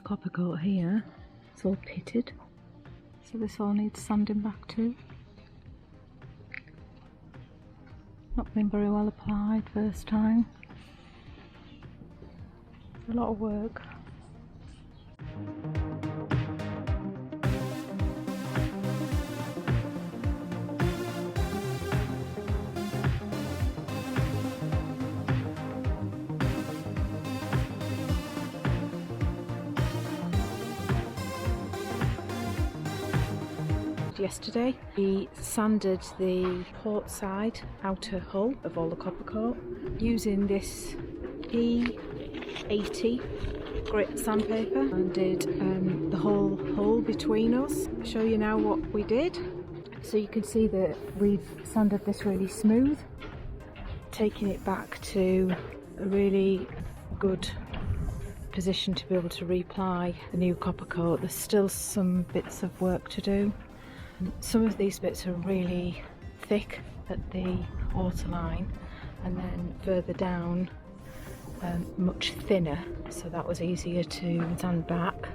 copper coat here. It's all pitted, so this all needs sanding back too. Not been very well applied first time. A lot of work. Yesterday we sanded the port side outer hull of all the copper coat using this P80 grit sandpaper, and did the whole hull between us. I'll show you now what we did. So you can see that we've sanded this really smooth, taking it back to a really good position to be able to reapply the new copper coat. There's still some bits of work to do. Some of these bits are really thick at the waterline, and then further down much thinner, so that was easier to sand back.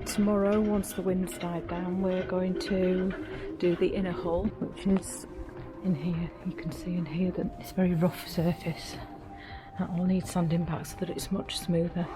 Tomorrow, once the wind's died down, we're going to do the inner hull, which is in here. You can see in here that it's a very rough surface. That all needs sanding back so that it's much smoother.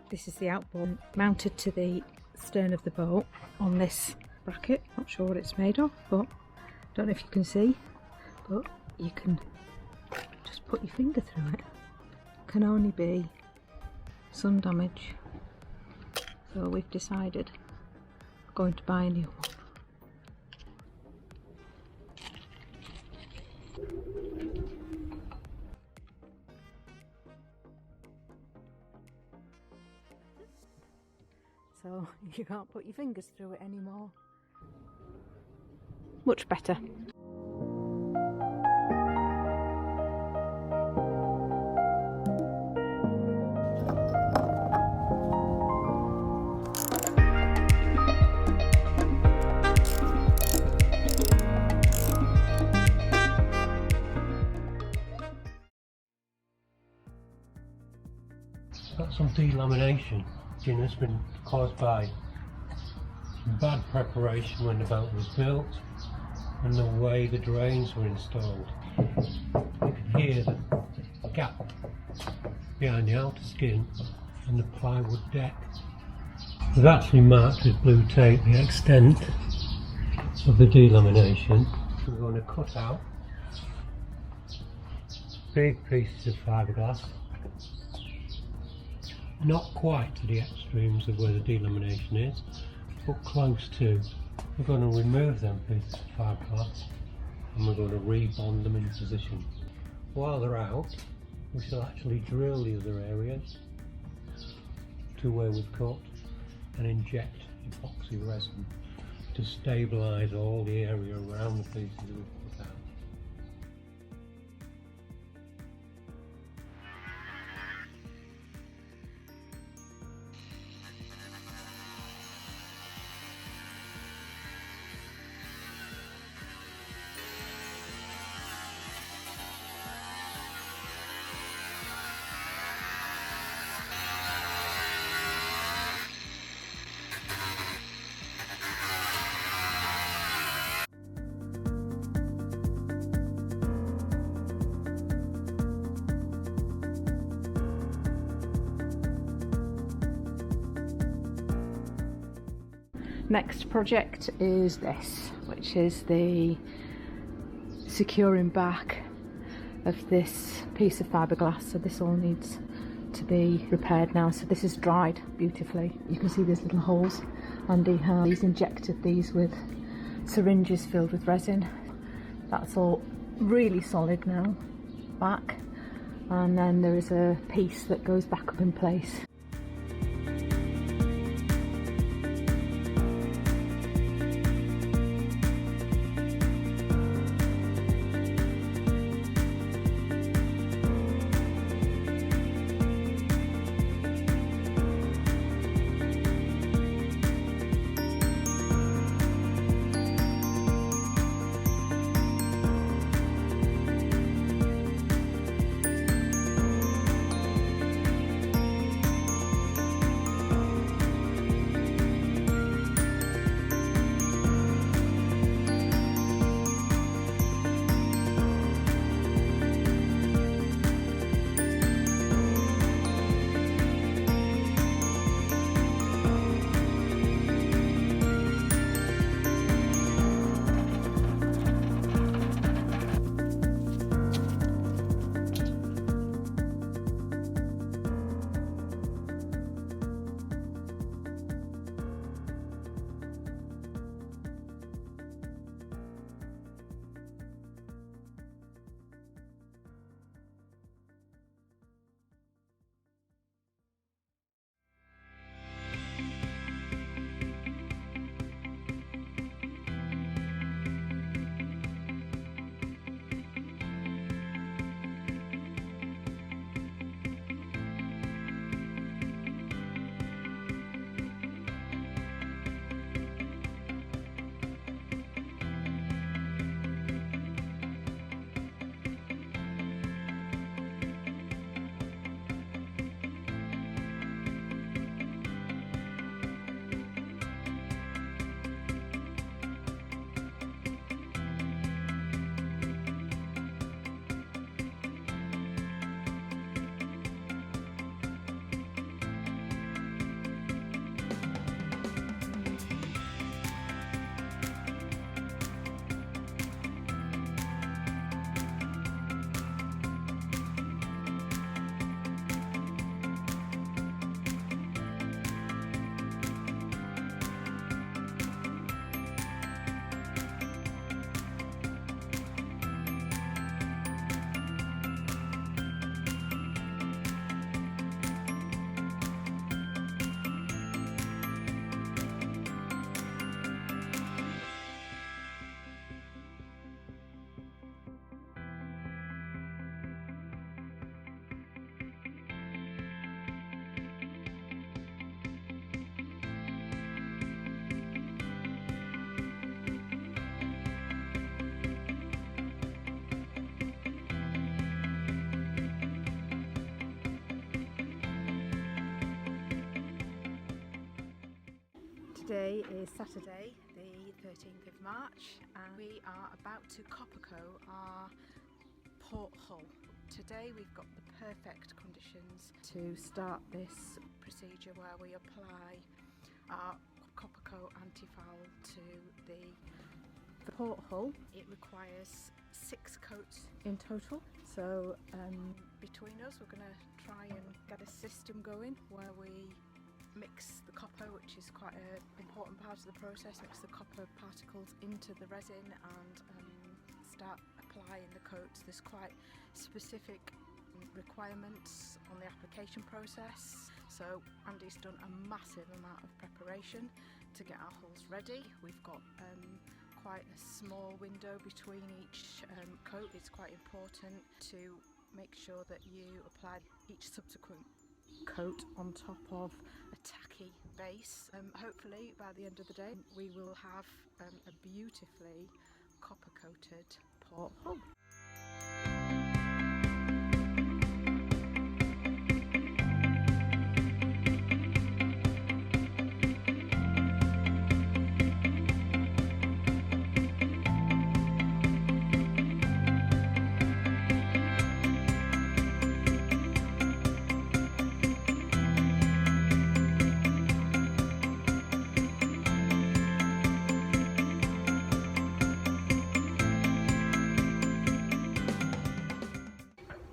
This is the outboard mounted to the stern of the boat on this bracket. Not sure what it's made of, but don't know if you can see. but you can just put your finger through it. Can only be some damage, so we've decided we're going to buy a new one. So you can't put your fingers through it anymore. Much better. Got some delamination, and it's been caused by bad preparation when the boat was built and the way the drains were installed. You can hear the gap behind the outer skin and the plywood deck. We've actually marked with blue tape the extent of the delamination. We're going to cut out big pieces of fiberglass, not quite to the extremes of where the delamination is, but close to. We're going to remove them pieces of fiberglass and we're going to rebond them in position. While they're out, we shall actually drill the other areas to where we've cut and inject epoxy resin to stabilise all the area around the pieces that we've cut out. Next project is this, which is the securing back of this piece of fiberglass. So this all needs to be repaired now. So this is dried beautifully. You can see there's little holes. Andy has injected these with syringes filled with resin. That's all really solid now, back. And then there is a piece that goes back up in place. Today is Saturday, the 13th of March, and we are about to copper coat our port hull. Today we've got the perfect conditions to start this procedure where we apply our copper coat anti-foul to the port hull. It requires 6 coats in total, so between us we're going to try and get a system going where we mix the copper, which is quite an important part of the process, mix the copper particles into the resin and start applying the coats. There's quite specific requirements on the application process, so Andy's done a massive amount of preparation to get our hulls ready. We've got quite a small window between each coat. It's quite important to make sure that you apply each subsequent coat on top of a tacky base. Hopefully by the end of the day we will have a beautifully copper coated port hull.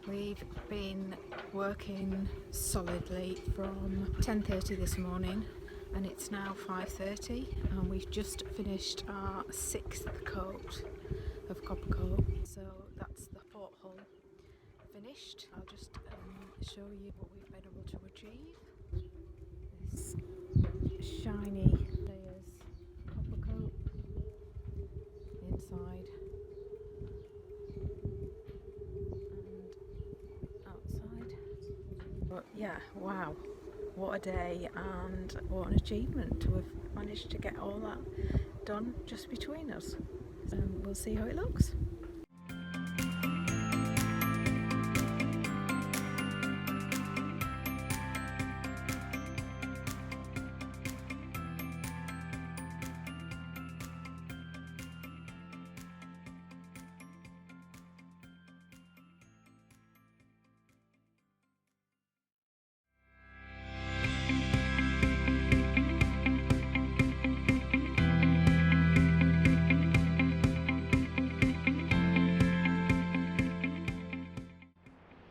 We've been working solidly from 10:30 this morning and it's now 5:30 and we've just finished our 6th coat of copper coat. So that's the port hull finished. I'll just show you what we've been able to achieve. This shiny layers copper coat inside. But yeah, wow, what a day and what an achievement to have managed to get all that done just between us. We'll see how it looks.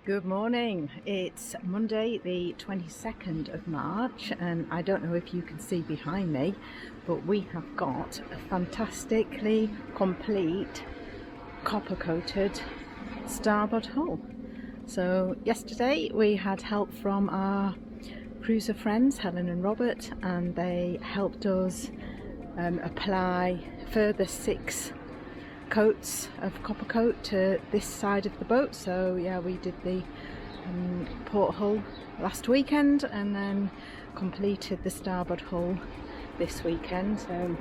Good morning, it's Monday the 22nd of March and I don't know if you can see behind me, but we have got a fantastically complete copper coated starboard hull. So yesterday we had help from our cruiser friends Helen and Robert, and they helped us apply further 6 coats of copper coat to this side of the boat. So yeah, we did the port hull last weekend and then completed the starboard hull this weekend. So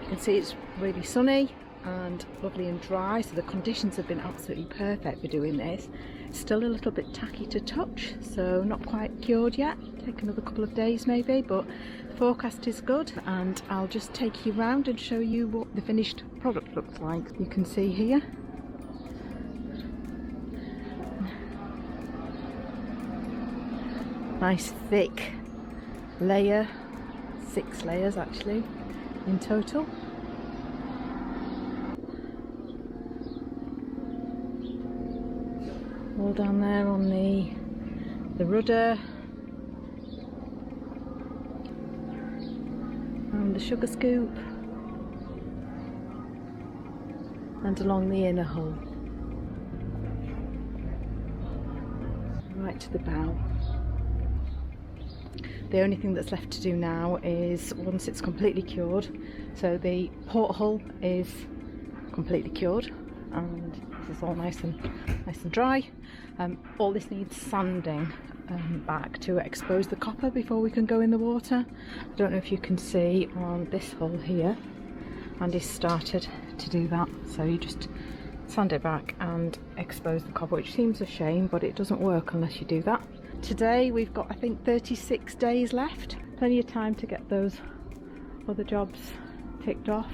you can see it's really sunny and lovely and dry, so the conditions have been absolutely perfect for doing this. Still a little bit tacky to touch, so not quite cured yet, take another couple of days maybe, but the forecast is good and I'll just take you round and show you what the finished product looks like. You can see here nice thick layer, 6 layers actually in total. All down there on the rudder and the sugar scoop and along the inner hull right to the bow. The only thing that's left to do now is, once it's completely cured, so the port hull is completely cured and this is all nice and dry. All this needs sanding back to expose the copper before we can go in the water. I don't know if you can see on this hull here, Andy started to do that, so you just sand it back and expose the copper, which seems a shame, but it doesn't work unless you do that. Today we've got, I think, 36 days left, plenty of time to get those other jobs ticked off.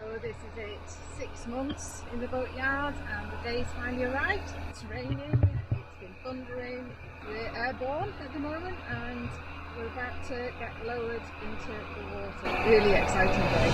So this is it, 6 months in the boatyard and the day's finally arrived. It's raining, it's been thundering, we're airborne at the moment and we're about to get lowered into the water. Really exciting day.